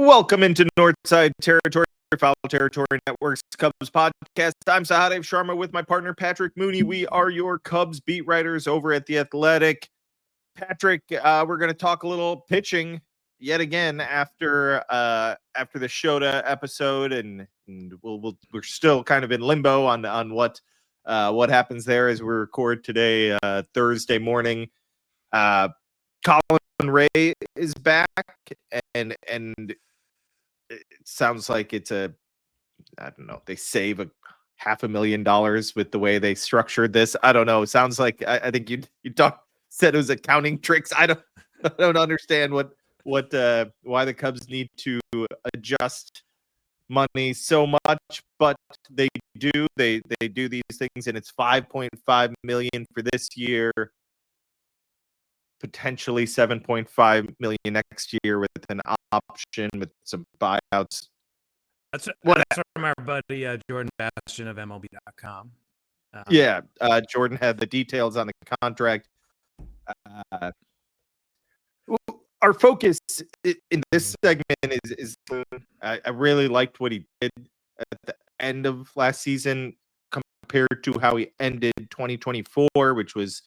Welcome into Northside Territory, Foul Territory Network's Cubs podcast. I'm Sahadev Sharma with my partner Patrick Mooney. We are your Cubs beat writers over at The Athletic. Patrick, we're going to talk a little pitching yet again after the Shota episode, and we're still kind of in limbo on what happens there as we record today, Thursday morning. Colin Ray is back, and it sounds like it's I don't know, they save $500,000 with the way they structured this. I don't know. It sounds like I think you said it was accounting tricks. I don't understand what why the Cubs need to adjust money so much, but they do. They do these things, and it's $5.5 million for this year, potentially $7.5 million next year with an option with some buyouts. That's from our buddy Jordan Bastian of MLB.com. Jordan had the details on the contract. Our focus in this segment is I really liked what he did at the end of last season compared to how he ended 2024, which was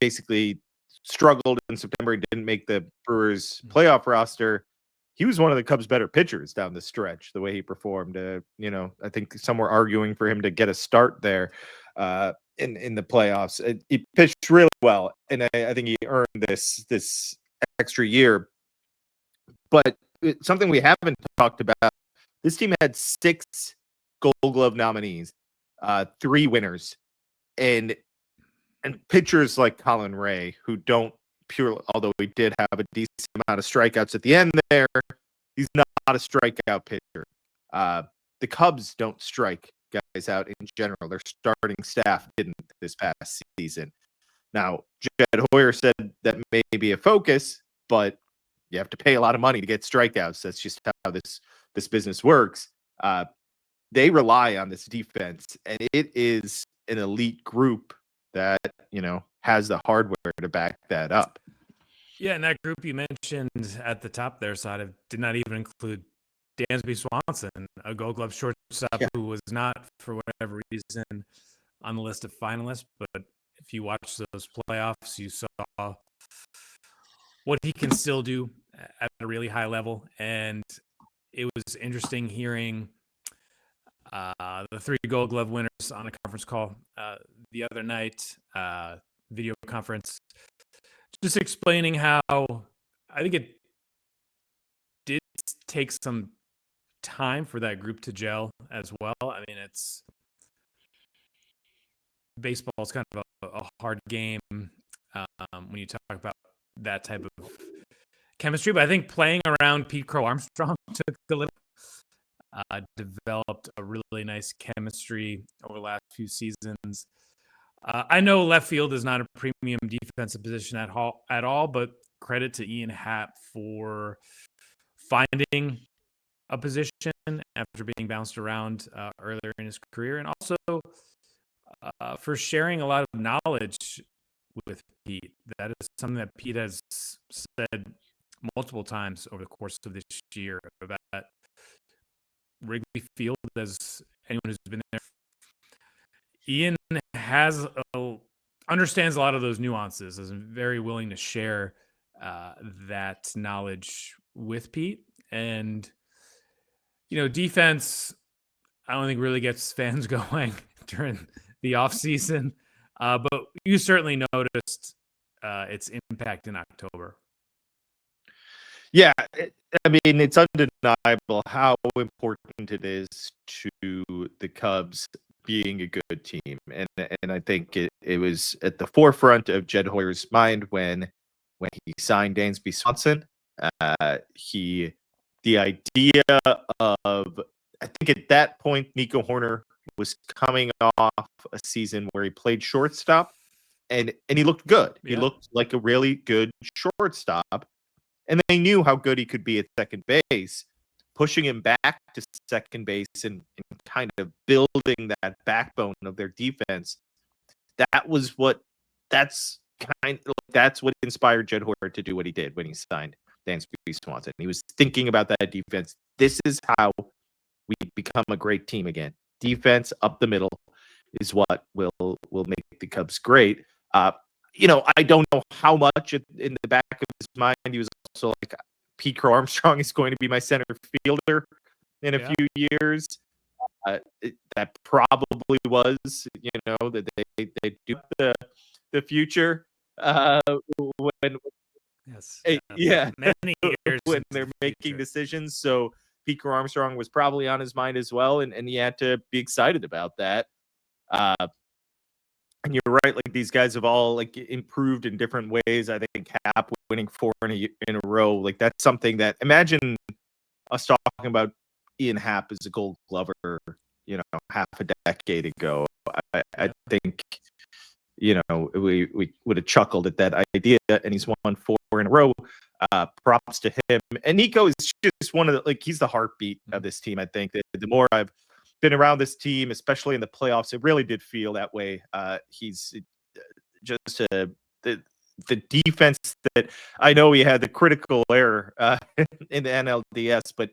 basically struggled in September. He didn't make the Brewers playoff roster. He was one of the Cubs' better pitchers down the stretch, the way he performed. I think some were arguing for him to get a start there in the playoffs. He pitched really well, and I think he earned this extra year. But something we haven't talked about, this team had 6 Gold Glove nominees, 3 winners, and pitchers like Colin Ray, who don't purely, although he did have a decent amount of strikeouts at the end there, he's not a strikeout pitcher. The Cubs don't strike guys out in general. Their starting staff didn't this past season. Now, Jed Hoyer said that may be a focus, but you have to pay a lot of money to get strikeouts. That's just how this business works. They rely on this defense, and it is an elite group that has the hardware to back that up. Yeah, and that group you mentioned at the top there, Sahadev, did not even include Dansby Swanson, a Gold Glove shortstop who was not, for whatever reason, on the list of finalists. But if you watch those playoffs, you saw what he can still do at a really high level. And it was interesting hearing the 3 Gold Glove winners on a conference call the other night, video conference, just explaining how I think it did take some time for that group to gel as well. I mean, baseball is kind of a hard game when you talk about that type of chemistry, but I think playing around Pete Crow-Armstrong took a little, developed a really nice chemistry over the last few seasons. I know left field is not a premium defensive position at all, but credit to Ian Happ for finding a position after being bounced around earlier in his career, and also for sharing a lot of knowledge with Pete. That is something that Pete has said multiple times over the course of this year about Wrigley Field, as anyone who's been there. Ian understands a lot of those nuances, is very willing to share that knowledge with Pete. And defense, I don't think really gets fans going during the offseason, but you certainly noticed its impact in October. Yeah, I mean, it's undeniable how important it is to the Cubs being a good team, and I think it was at the forefront of Jed Hoyer's mind when he signed Dansby Swanson. The idea of, I think at that point, Nico Horner was coming off a season where he played shortstop, and he looked good. Yeah. He looked like a really good shortstop, and they knew how good he could be at second base. Pushing him back to second base and kind of building that backbone of their defense, that's what inspired Jed Hoyer to do what he did when he signed Dansby Swanson. He was thinking about that defense. This is how we become a great team again. Defense up the middle is what will make the Cubs great. I don't know how much in the back of his mind he was also like, Pete Crow-Armstrong is going to be my center fielder in a few years. That probably was, that they do the future when Yes. yeah, Many years when into they're the making future. decisions. So Pete Crow-Armstrong was probably on his mind as well, and he had to be excited about that. And you're right, like these guys have all like improved in different ways. I think Hap winning 4 in a row, like that's something that, imagine us talking about Ian Happ as a Gold Glover, half a decade ago. I think, we would have chuckled at that idea, and he's won 4 in a row. Props to him. And Nico is just one of the, like, he's the heartbeat of this team. I think that the more I've been around this team, especially in the playoffs, it really did feel that way. He's just the defense that I know he had the critical error in the NLDS, but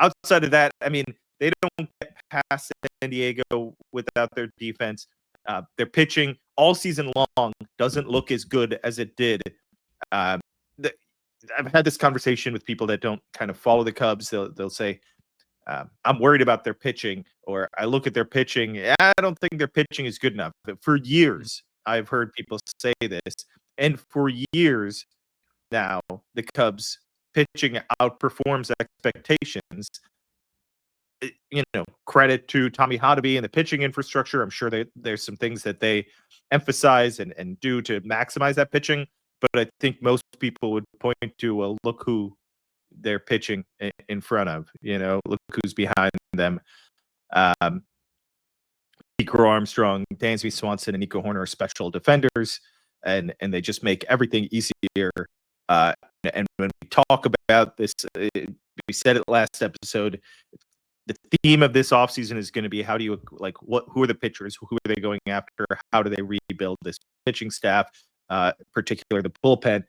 outside of that, I mean, they don't get past San Diego without their defense. Their pitching all season long doesn't look as good as it did. I've had this conversation with people that don't kind of follow the Cubs. They'll say, I'm worried about their pitching, or I look at their pitching. I don't think their pitching is good enough. For years, I've heard people say this. And for years now, the Cubs pitching outperforms expectations. Credit to Tommy Hotoby and the pitching infrastructure. I'm sure there's some things that they emphasize and do to maximize that pitching. But I think most people would point to, well, look who they're pitching in front of. Look who's behind them. Pete Crow-Armstrong, Dansby Swanson, and Nico Hoerner are special defenders, and they just make everything easier. And when we talk about this, we said it last episode, the theme of this offseason is going to be, how do you, like, who are the pitchers? Who are they going after? How do they rebuild this pitching staff, particularly the bullpen?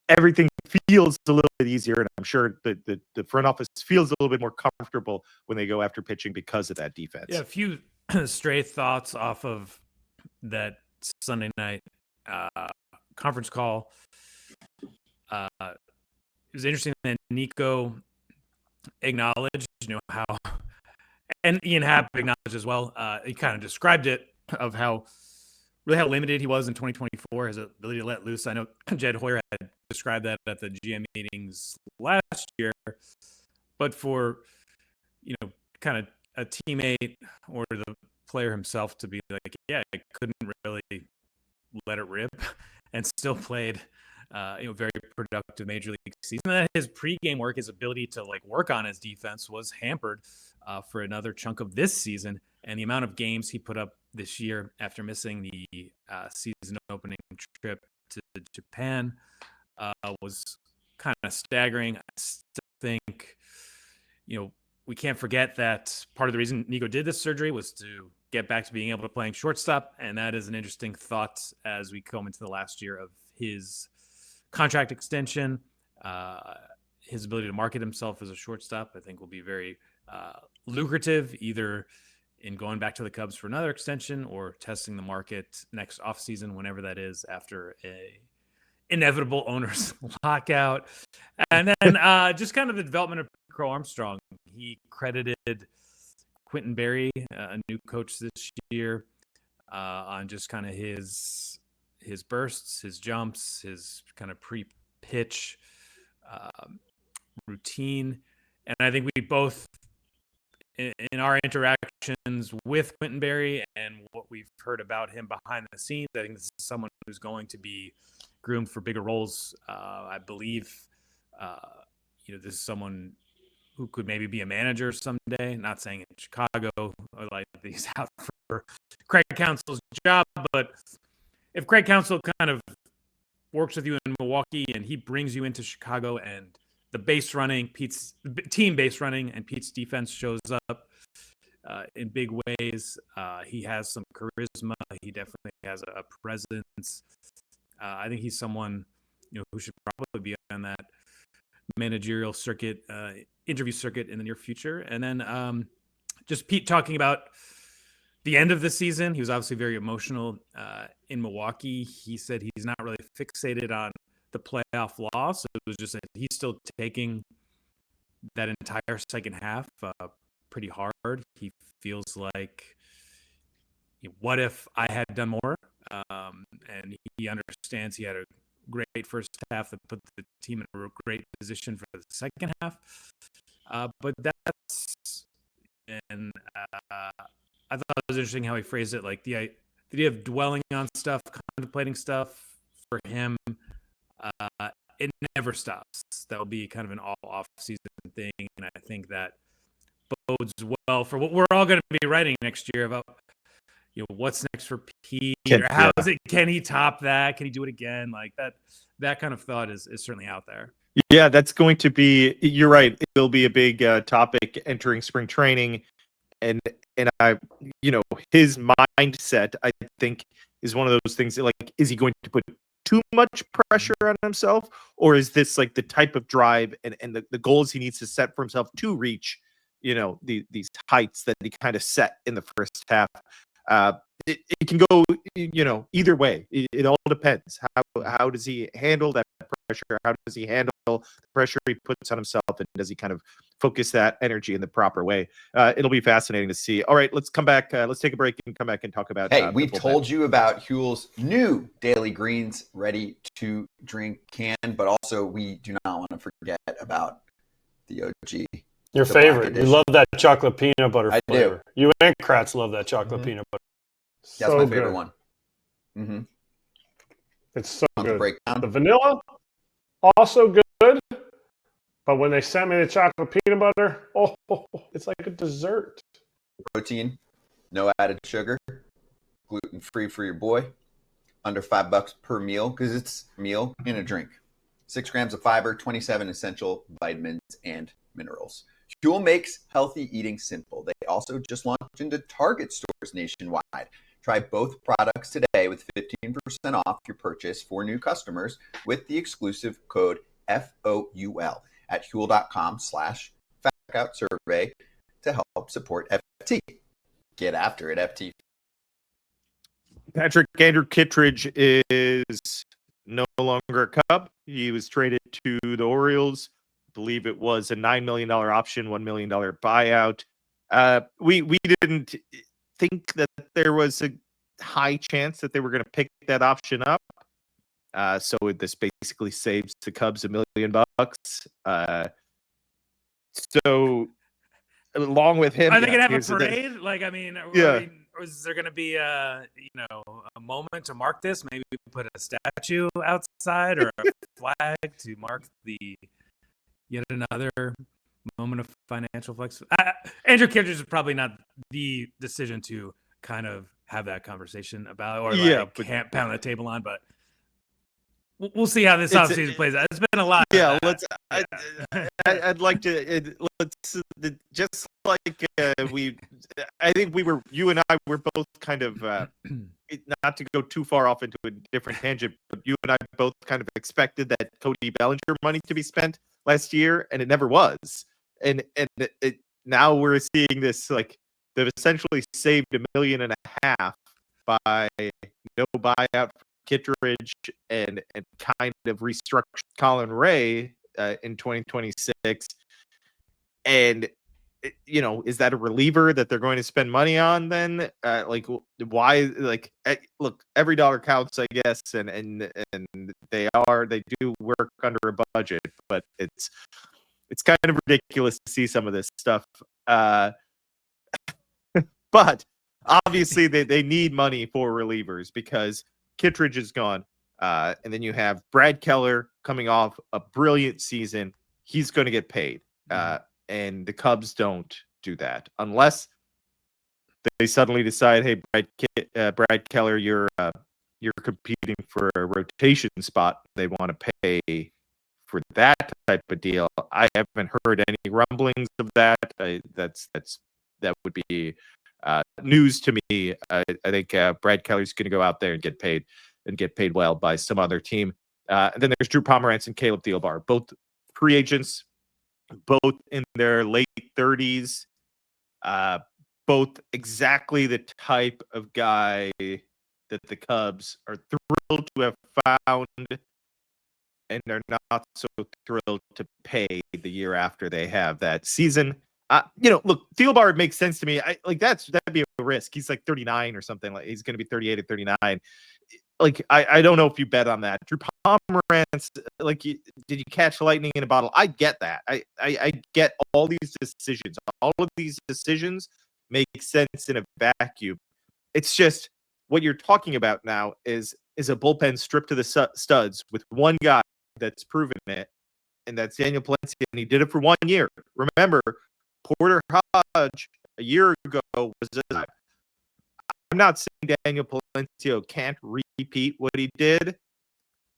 Everything feels a little bit easier, and I'm sure the front office feels a little bit more comfortable when they go after pitching because of that defense. Yeah, a few stray thoughts off of that Sunday night conference call. It was interesting that Nico acknowledged, how, and Ian Happ acknowledged as well. He kind of described it of how limited he was in 2024, his ability to let loose. I know Jed Hoyer had described that at the GM meetings last year, but for, kind of a teammate or the player himself to be like, yeah, I couldn't really let it rip, and still played very productive major league season. That his pregame work, his ability to work on his defense, was hampered for another chunk of this season, and the amount of games he put up this year after missing the season opening trip to Japan was kind of staggering. I still think, we can't forget that part of the reason Nico did this surgery was to get back to being able to playing shortstop, and that is an interesting thought as we come into the last year of his contract extension. His ability to market himself as a shortstop, I think, will be very lucrative, either in going back to the Cubs for another extension or testing the market next offseason, whenever that is, after a inevitable owner's lockout. And then just kind of the development of Crow-Armstrong. He credited Quentin Berry, a new coach this year, on just kind of his bursts, his jumps, his kind of pre-pitch routine. And I think we both, in our interactions with Quentin Berry and what we've heard about him behind the scenes, I think this is someone who's going to be groomed for bigger roles. I believe, this is someone who could maybe be a manager someday. Not saying in Chicago, or like he's out for Craig Counsell's job, but if Craig Counsell kind of works with you in Milwaukee and he brings you into Chicago, and the team base running, and Pete's defense shows up in big ways, he has some charisma. He definitely has a presence. I think he's someone who should probably be on that managerial circuit, interview circuit in the near future. And then just Pete talking about the end of the season. He was obviously very emotional in Milwaukee. He said he's not really fixated on the playoff loss. It was just that he's still taking that entire second half pretty hard. He feels like, what if I had done more? And he understands he had a great first half that put the team in a great position for the second half. But that's, and I thought it was interesting how he phrased it. Like the idea of dwelling on stuff, contemplating stuff for him, it never stops. That will be kind of an all off-season thing. And I think that bodes well for what we're all going to be writing next year about, what's next for Pete, or how is it? Can he top that? Can he do it again? Like that kind of thought is certainly out there. Yeah, that's going to be, you're right. It'll be a big topic entering spring training. And I, his mindset, I think, is one of those things that, like, is he going to put too much pressure on himself, or is this like the type of drive and the goals he needs to set for himself to reach, these heights that he kind of set in the first half? It can go, either way. It all depends. How does he handle that pressure? How does he handle the pressure he puts on himself? And does he kind of focus that energy in the proper way? It'll be fascinating to see. All right, let's come back. Let's take a break and come back and talk about. Hey, we told you about Huel's new Daily Greens ready to drink can, but also we do not want to forget about the OG. Your favorite. You love that chocolate peanut butter flavor. Do. You and Kratz love that chocolate peanut butter. That's my favorite one. Mm-hmm. It's so good. Breakdown. The vanilla, also good. But when they sent me the chocolate peanut butter, it's like a dessert. Protein, no added sugar, gluten-free for your boy, under $5 per meal, because it's a meal and a drink. 6 grams of fiber, 27 essential vitamins and minerals. Huel makes healthy eating simple. They also just launched into Target stores nationwide. Try both products today with 15% off your purchase for new customers with the exclusive code FOUL at Huel.com/factoutsurvey to help support FT. Get after it, FT. Patrick Andrew Kittredge is no longer a Cub. He was traded to the Orioles. I believe it was a $9 million option, $1 million buyout. We didn't think that there was a high chance that they were going to pick that option up. So this basically saves the Cubs $1 million. So along with him, are they going to have a parade? Or is there going to be a moment to mark this? Maybe we put a statue outside or a flag to mark the yet another moment of financial flexibility. Andrew Kittredge is probably not the decision to kind of have that conversation about, or can't pound the table on, but we'll see how this offseason plays out. It's been a lot. Yeah, I'd like to let's just like I think you and I were both kind of not to go too far off into a different tangent, but you and I both kind of expected that Cody Bellinger money to be spent last year, and it never was. And now we're seeing this, like, they've essentially saved $1.5 million by no buyout for Kittredge and kind of restructured Colin Ray in 2026. And is that a reliever that they're going to spend money on then? Why? Look, every dollar counts, I guess, and they do work under a budget, but it's kind of ridiculous to see some of this stuff. But obviously they need money for relievers because Kittredge is gone. And then you have Brad Keller coming off a brilliant season. He's going to get paid. And the Cubs don't do that unless they suddenly decide, hey, Brad Keller, you're competing for a rotation spot. They want to pay for that type of deal. I haven't heard any rumblings of that. That would be news to me. I think Brad Keller's going to go out there and get paid well by some other team. And then there's Drew Pomerantz and Caleb Thielbar, both free agents, both in their late 30s, both exactly the type of guy that the Cubs are thrilled to have found, and they're not so thrilled to pay the year after they have that season. Look, Thielbar makes sense to me. That'd be a risk. He's like 39 or something. Like he's going to be 38 or 39. Like I don't know if you bet on that. Drew Pomerantz, did you catch lightning in a bottle? I get that. I get all these decisions. All of these decisions make sense in a vacuum. It's just what you're talking about now is a bullpen stripped to the studs with one guy that's proven it, and that's Daniel Palencia, and he did it for 1 year. Remember, Porter Hodge a year ago was a I'm not saying Daniel Palencia can't repeat what he did.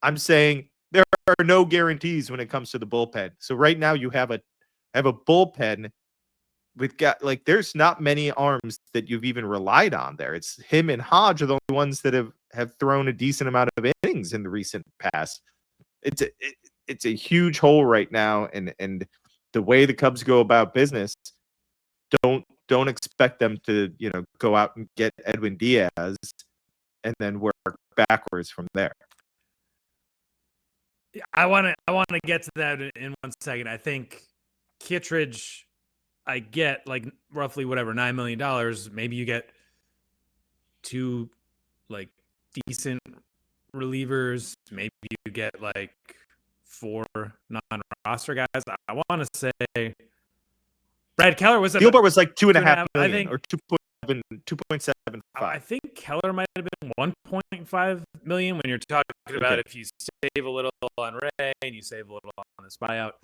I'm saying there are no guarantees when it comes to the bullpen. So right now you have a bullpen with there's not many arms that you've even relied on there. It's him and Hodge are the only ones that have thrown a decent amount of innings in the recent past. It's a huge hole right now, and the way the Cubs go about business, don't expect them to go out and get Edwin Diaz and then work backwards from there. I want to get to that in 1 second. I think Kittredge, I get like roughly $9 million. Maybe you get two like decent relievers. Maybe you get like 4 non-roster guys. I want to say Brad Keller was Thielbar was like 2.5 million, I think, or 2.75. I think Keller might have been 1.5 million when you're talking about if you save a little on Ray and you save a little on this buyout.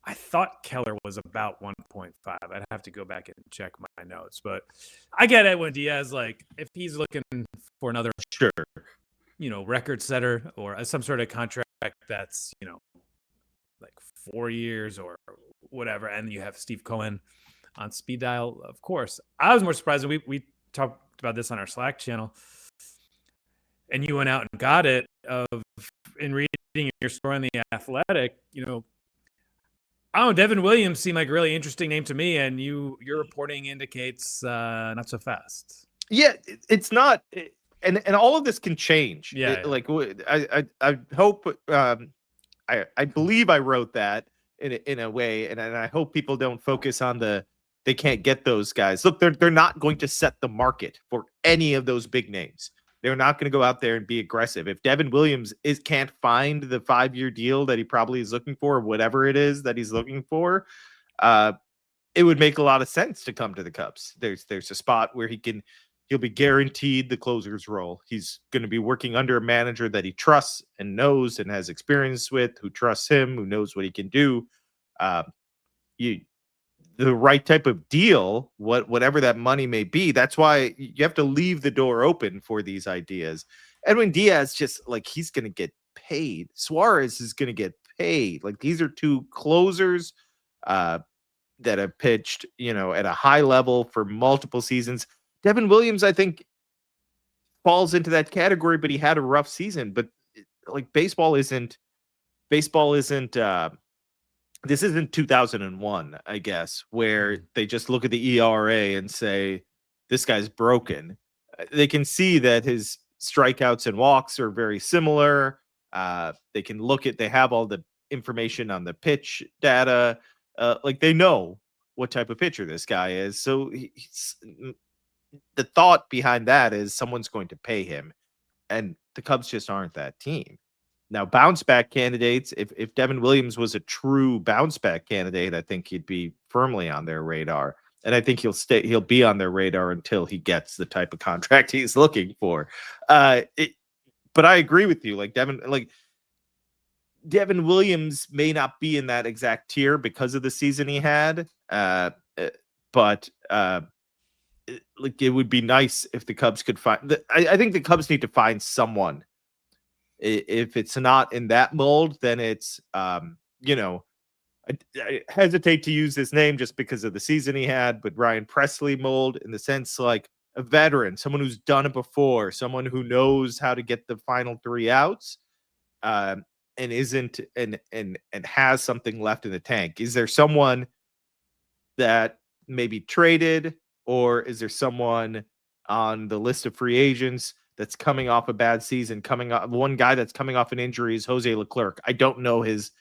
I thought Keller was about 1.5. I'd have to go back and check my notes, but I get Edwin Diaz. Like if he's looking for another record setter or some sort of contract that's like 4 years or whatever, and you have Steve Cohen on speed dial, of course. I was more surprised. We talked about this on our Slack channel, and you went out and got it. In reading your story on The Athletic, I don't know, Devin Williams seemed like a really interesting name to me, and your reporting indicates not so fast. Yeah, it's not, and all of this can change. Yeah. I hope. I believe I wrote that in a way, and I hope people don't focus on they can't get those guys. Look, they're not going to set the market for any of those big names. They're not going to go out there and be aggressive. If Devin Williams can't find the 5-year deal that he probably is looking for, whatever it is that he's looking for, it would make a lot of sense to come to the Cubs. There's a spot where he'll be guaranteed the closer's role. He's going to be working under a manager that he trusts and knows and has experience with, who trusts him, who knows what he can do. The right type of deal, whatever that money may be. That's why you have to leave the door open for these ideas. Edwin Diaz, just like, he's going to get paid. Suarez is going to get paid. Like, these are two closers that have pitched, at a high level for multiple seasons. Devin Williams, I think, falls into that category, but he had a rough season. But like, baseball isn't this isn't 2001, I guess, where they just look at the ERA and say, this guy's broken. They can see that his strikeouts and walks are very similar. They have all the information on the pitch data. They know what type of pitcher this guy is. So the thought behind that is someone's going to pay him, and the Cubs just aren't that team. Now, bounce back candidates, if Devin Williams was a true bounce back candidate, I think he'd be firmly on their radar. And I think he'll be on their radar until he gets the type of contract he's looking for. But I agree with you. Devin Williams may not be in that exact tier because of the season he had. But it would be nice if the Cubs could find. I think the Cubs need to find someone. If it's not in that mold, then it's, I hesitate to use this name just because of the season he had, but Ryan Presley mold, in the sense like a veteran, someone who's done it before, someone who knows how to get the final 3 outs. isn't and has something left in the tank? Is there someone that maybe traded, or is there someone on the list of free agents that's coming off a bad season? One guy that's coming off an injury is Jose Leclerc. I don't know his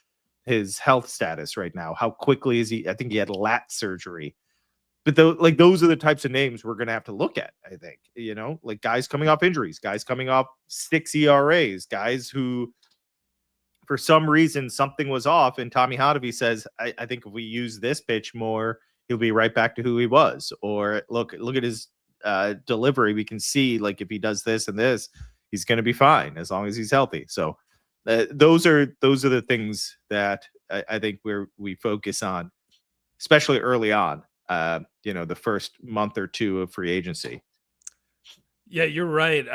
health status right now. How quickly is he? I think he had lat surgery. But those are the types of names we're going to have to look at, I think. Like guys coming off injuries, guys coming off 6 ERAs, guys who, for some reason, something was off. And Tommy Sahadev says, I think if we use this pitch more, he'll be right back to who he was. Or look at his delivery. We can see, like, if he does this and this, he's going to be fine as long as he's healthy. So those are the things that I think we focus on, especially early on. The first month or two of free agency. Yeah, you're right.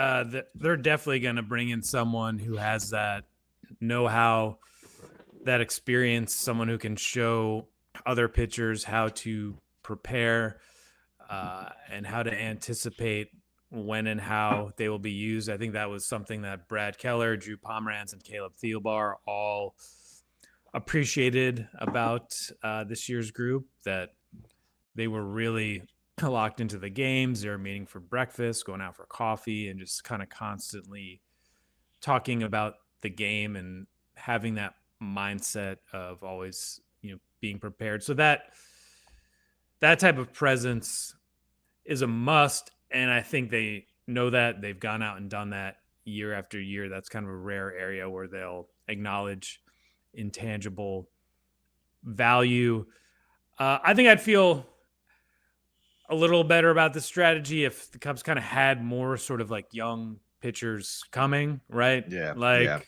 They're definitely going to bring in someone who has that know-how, that experience, someone who can show other pitchers how to prepare and how to anticipate when and how they will be used. I think that was something that Brad Keller, Drew Pomeranz, and Caleb Thielbar all appreciated about this year's group, that they were really locked into the games. They were meeting for breakfast, going out for coffee, and just kind of constantly talking about the game and having that mindset of always, being prepared. So that type of presence is a must. And I think they know that. They've gone out and done that year after year. That's kind of a rare area where they'll acknowledge intangible value. I think I'd feel a little better about the strategy if the Cubs kind of had more sort of like young pitchers coming, right? Yeah.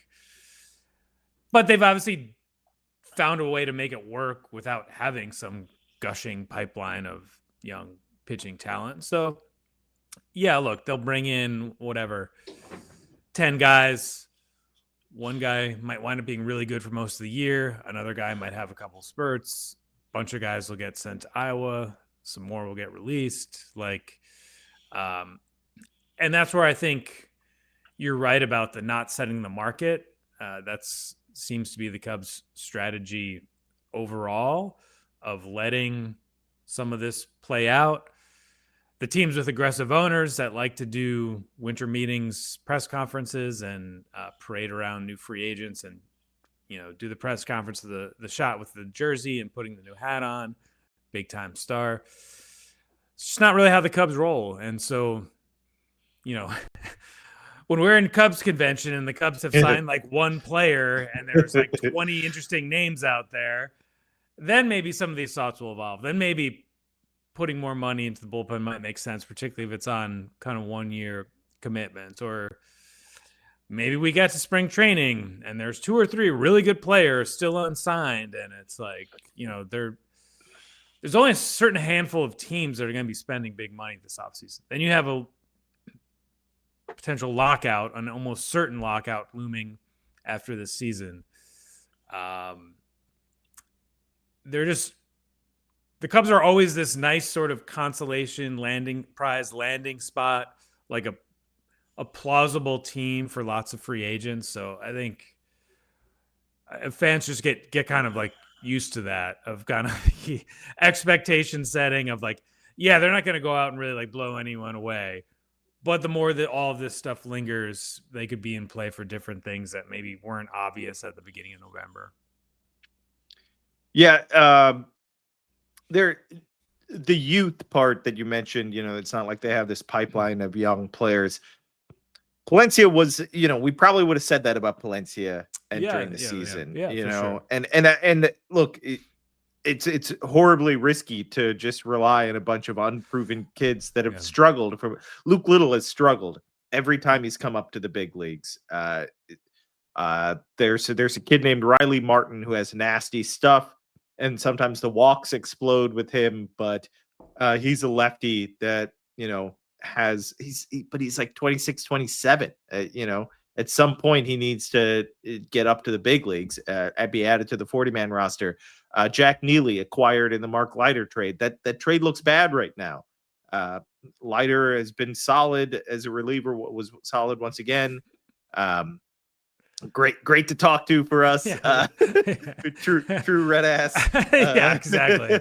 But they've obviously found a way to make it work without having some gushing pipeline of young pitching talent. So yeah, look, they'll bring in 10 guys. One guy might wind up being really good for most of the year. Another guy might have a couple spurts. A bunch of guys will get sent to Iowa. Some more will get released. And that's where I think you're right about the not setting the market. That's seems to be the Cubs' strategy overall, of letting some of this play out. The teams with aggressive owners that like to do winter meetings, press conferences, and parade around new free agents, and do the press conference, the shot with the jersey and putting the new hat on, big time star. It's just not really how the Cubs roll. And so, when we're in Cubs convention and the Cubs have signed like one player and there's like 20 interesting names out there, then maybe some of these thoughts will evolve. Then maybe putting more money into the bullpen might make sense, particularly if it's on kind of 1 year commitments. Or maybe we get to spring training and there's 2 or 3 really good players still unsigned. And it's like, there's only a certain handful of teams that are going to be spending big money this offseason. Then you have a potential lockout, an almost certain lockout looming after this season. The Cubs are always this nice sort of consolation landing spot, like a plausible team for lots of free agents. So I think fans just get kind of like used to that, of kind of the expectation setting of like, yeah, they're not going to go out and really like blow anyone away. But the more that all of this stuff lingers, they could be in play for different things that maybe weren't obvious at the beginning of November. Yeah. The youth part that you mentioned, it's not like they have this pipeline of young players. Palencia was, we probably would have said that about Palencia entering the season, sure. And look, it's horribly risky to just rely on a bunch of unproven kids that have struggled. Luke Little has struggled every time he's come up to the big leagues. There's a kid named Riley Martin who has nasty stuff, and sometimes the walks explode with him. But he's a lefty that but he's like 26, 27. At some point he needs to get up to the big leagues and be added to the 40-man roster. Jack Neely acquired in the Mark Leiter trade. That trade looks bad right now. Leiter has been solid as a reliever, was solid once again. Great to talk to for us. Yeah. True red ass. Yeah, exactly.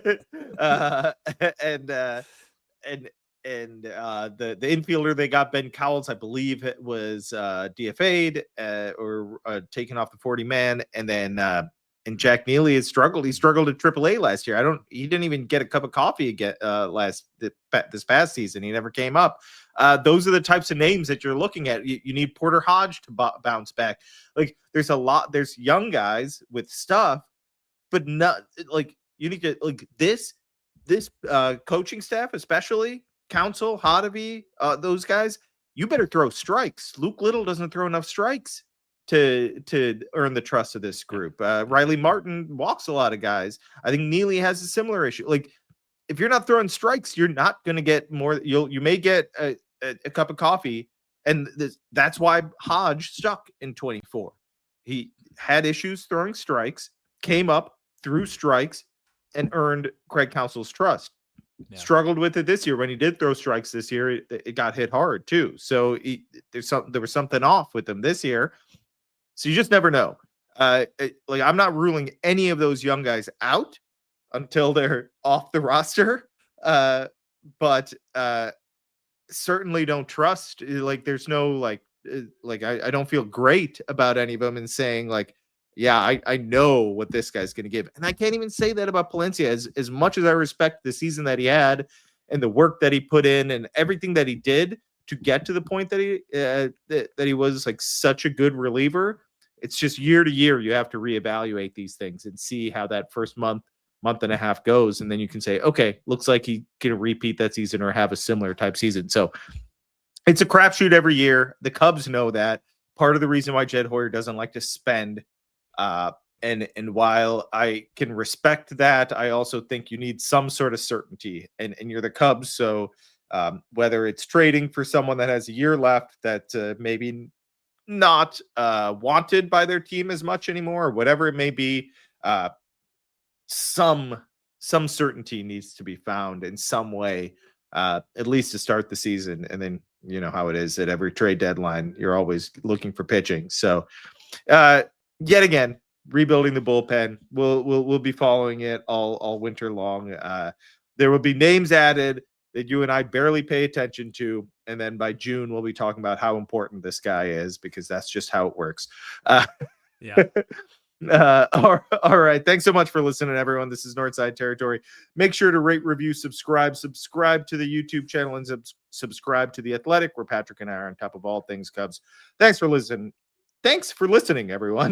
And the infielder they got, Ben Cowles, I believe it was DFA'd or taken off the 40 man, and then and Jack Neely has struggled. He struggled at AAA last year. He didn't even get a cup of coffee again this past season. He never came up. Those are the types of names that you're looking at. You need Porter Hodge to bounce back. Like there's young guys with stuff, but not like you need to like this coaching staff, especially Council, Sahadev, those guys. You better throw strikes. Luke Little doesn't throw enough strikes to earn the trust of this group. Riley Martin walks a lot of guys. I think Neely has a similar issue. Like if you're not throwing strikes, you're not going to get more. You may get a cup of coffee, and that's why Hodge stuck in 24. He had issues throwing strikes, came up, threw strikes, and earned Craig Counsell's trust. Yeah. Struggled with it this year. When he did throw strikes this year, it got hit hard too. So there was something off with him this year. So you just never know. Like I'm not ruling any of those young guys out until they're off the roster. But certainly don't trust. Like there's no like I don't feel great about any of them and saying like, yeah, I know what this guy's going to give. And I can't even say that about Palencia. As much as I respect the season that he had and the work that he put in and everything that he did to get to the point that he was like such a good reliever, it's just year to year you have to reevaluate these things and see how that first month and a half goes. And then you can say, okay, looks like he can repeat that season or have a similar type season. So it's a crapshoot every year. The Cubs know that. Part of the reason why Jed Hoyer doesn't like to spend. And while I can respect that, I also think you need some sort of certainty. And you're the Cubs, so whether it's trading for someone that has a year left that maybe not wanted by their team as much anymore, or whatever it may be, some certainty needs to be found in some way, at least to start the season. And then you know how it is at every trade deadline, you're always looking for pitching. So yet again, rebuilding the bullpen. We'll be following it all winter long. There will be names added that you and I barely pay attention to, and then by June we'll be talking about how important this guy is because that's just how it works. Yeah. All right. Thanks so much for listening, everyone. This is Northside Territory. Make sure to rate, review, subscribe to the YouTube channel, and subscribe to The Athletic, where Patrick and I are on top of all things Cubs. Thanks for listening, everyone.